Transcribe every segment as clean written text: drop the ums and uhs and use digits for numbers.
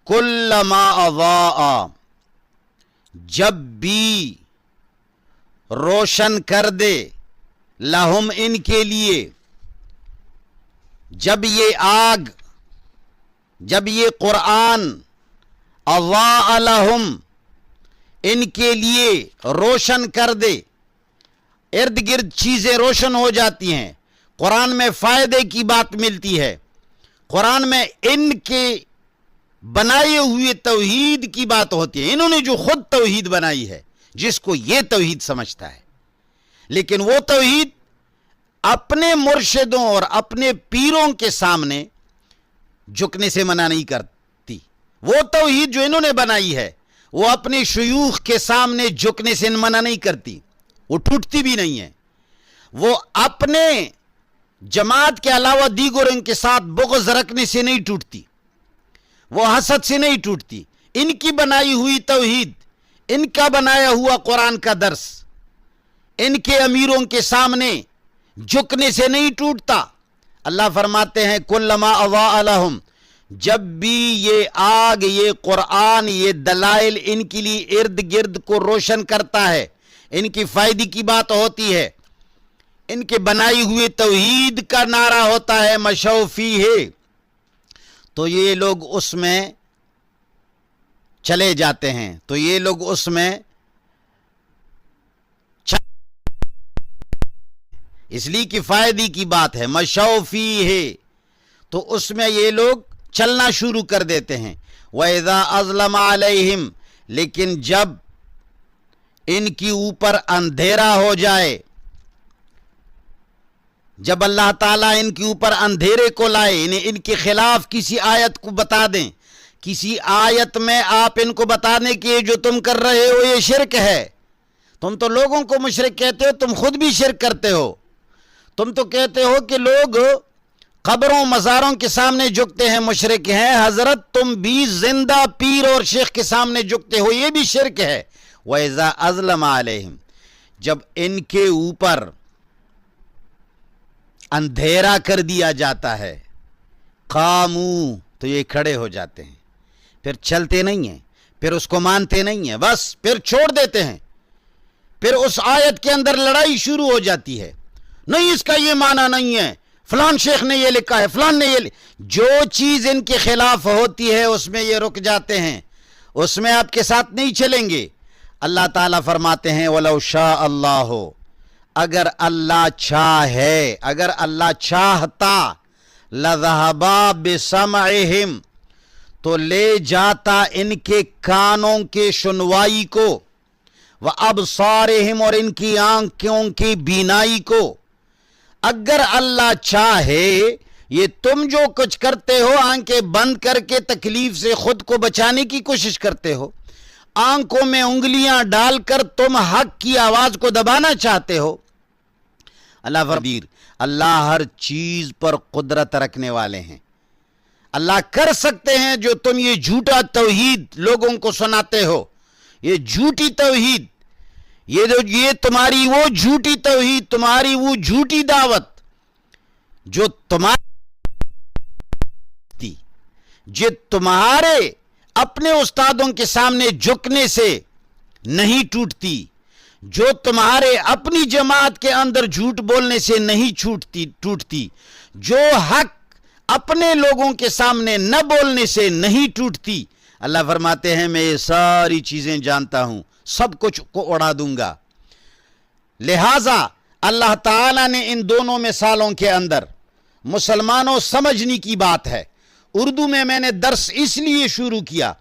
کلما اضاء، جب بھی روشن کر دے، لہم ان کے لیے، جب یہ آگ، جب یہ قرآن اضاء لہم ان کے لیے روشن کر دے، ارد گرد چیزیں روشن ہو جاتی ہیں، قرآن میں فائدے کی بات ملتی ہے، قرآن میں ان کے بنائے ہوئے توحید کی بات ہوتی ہے، انہوں نے جو خود توحید بنائی ہے جس کو یہ توحید سمجھتا ہے، لیکن وہ توحید اپنے مرشدوں اور اپنے پیروں کے سامنے جھکنے سے منع نہیں کرتی۔ وہ توحید جو انہوں نے بنائی ہے وہ اپنے شیوخ کے سامنے جھکنے سے منع نہیں کرتی، وہ ٹوٹتی بھی نہیں ہے۔ وہ اپنے جماعت کے علاوہ دیگروں کے ساتھ بغض رکھنے سے نہیں ٹوٹتی، وہ حسد سے نہیں ٹوٹتی۔ ان کی بنائی ہوئی توحید، ان کا بنایا ہوا قرآن کا درس ان کے امیروں کے سامنے جھکنے سے نہیں ٹوٹتا۔ اللہ فرماتے ہیں کلما اضاء لہم، جب بھی یہ آگ، یہ قرآن، یہ دلائل ان کے لیے ارد گرد کو روشن کرتا ہے، ان کی فائدے کی بات ہوتی ہے، ان کے بنائی ہوئے توحید کا نعرہ ہوتا ہے مشوا فیہ، تو یہ لوگ اس میں چلے جاتے ہیں، تو یہ لوگ اس میں اس لیے کہ فائدے کی بات ہے مشوا فیہ، تو اس میں یہ لوگ چلنا شروع کر دیتے ہیں۔ وَإِذَا أَظْلَمَ عَلَيْهِمْ، لیکن جب ان کی اوپر اندھیرا ہو جائے، جب اللہ تعالیٰ ان کے اوپر اندھیرے کو لائے، ان کے خلاف کسی آیت کو بتا دیں، کسی آیت میں آپ ان کو بتانے کہ جو تم کر رہے ہو یہ شرک ہے، تم تو لوگوں کو مشرک کہتے ہو، تم خود بھی شرک کرتے ہو، تم تو کہتے ہو کہ لوگ قبروں مزاروں کے سامنے جھکتے ہیں مشرک ہیں، حضرت تم بھی زندہ پیر اور شیخ کے سامنے جھکتے ہو، یہ بھی شرک ہے۔ وَإِذَا أَظْلَمَ عَلَيْهِمْ، جب ان کے اوپر اندھیرا کر دیا جاتا ہے، قاموا، تو یہ کھڑے ہو جاتے ہیں، پھر چلتے نہیں ہیں، پھر اس کو مانتے نہیں ہیں، بس پھر چھوڑ دیتے ہیں، پھر اس آیت کے اندر لڑائی شروع ہو جاتی ہے، نہیں اس کا یہ معنی نہیں ہے، فلان شیخ نے یہ لکھا ہے، فلان نے یہ جو چیز ان کے خلاف ہوتی ہے اس میں یہ رک جاتے ہیں، اس میں آپ کے ساتھ نہیں چلیں گے۔ اللہ تعالیٰ فرماتے ہیں وَلَوْ شَاءَ اللَّهُ، اگر اللہ چاہے، اگر اللہ چاہتا، لَذَهَبَا بِسَمْعِهِمْ، تو لے جاتا ان کے کانوں کے سنوائی کو، وَأَبْصَارِهِمْ، اور ان کی آنکھوں کی بینائی کو۔ اگر اللہ چاہے، یہ تم جو کچھ کرتے ہو آنکھیں بند کر کے تکلیف سے خود کو بچانے کی کوشش کرتے ہو، آنکھوں میں انگلیاں ڈال کر تم حق کی آواز کو دبانا چاہتے ہو، اللہ ہر چیز پر قدرت رکھنے والے ہیں، اللہ کر سکتے ہیں جو تم یہ جھوٹا توحید لوگوں کو سناتے ہو، یہ جھوٹی توحید، یہ تمہاری وہ جھوٹی توحید، تمہاری وہ جھوٹی دعوت جو تمہارے اپنے استادوں کے سامنے جھکنے سے نہیں ٹوٹتی، جو تمہارے اپنی جماعت کے اندر جھوٹ بولنے سے نہیں ٹوٹتی، جو حق اپنے لوگوں کے سامنے نہ بولنے سے نہیں ٹوٹتی۔ اللہ فرماتے ہیں میں یہ ساری چیزیں جانتا ہوں، سب کچھ کو اڑا دوں گا۔ لہٰذا اللہ تعالیٰ نے ان دونوں مثالوں کے اندر مسلمانوں سمجھنے کی بات ہے۔ اردو میں نے درس اس لیے شروع کیا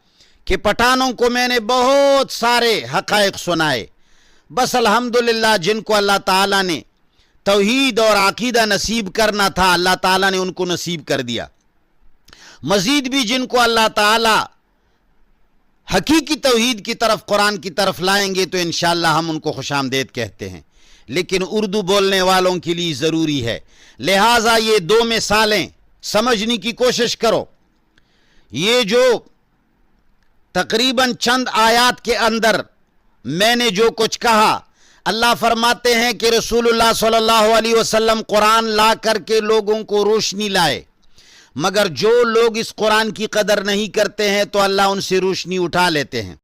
کہ پٹھانوں کو میں نے بہت سارے حقائق سنائے، بس الحمدللہ جن کو اللہ تعالیٰ نے توحید اور عقیدہ نصیب کرنا تھا اللہ تعالیٰ نے ان کو نصیب کر دیا، مزید بھی جن کو اللہ تعالیٰ حقیقی توحید کی طرف قرآن کی طرف لائیں گے تو انشاءاللہ ہم ان کو خوش آمدید کہتے ہیں، لیکن اردو بولنے والوں کے لیے ضروری ہے۔ لہٰذا یہ دو مثالیں سمجھنے کی کوشش کرو۔ یہ جو تقریباً چند آیات کے اندر میں نے جو کچھ کہا، اللہ فرماتے ہیں کہ رسول اللہ صلی اللہ علیہ وسلم قرآن لا کر کے لوگوں کو روشنی لائے، مگر جو لوگ اس قرآن کی قدر نہیں کرتے ہیں تو اللہ ان سے روشنی اٹھا لیتے ہیں۔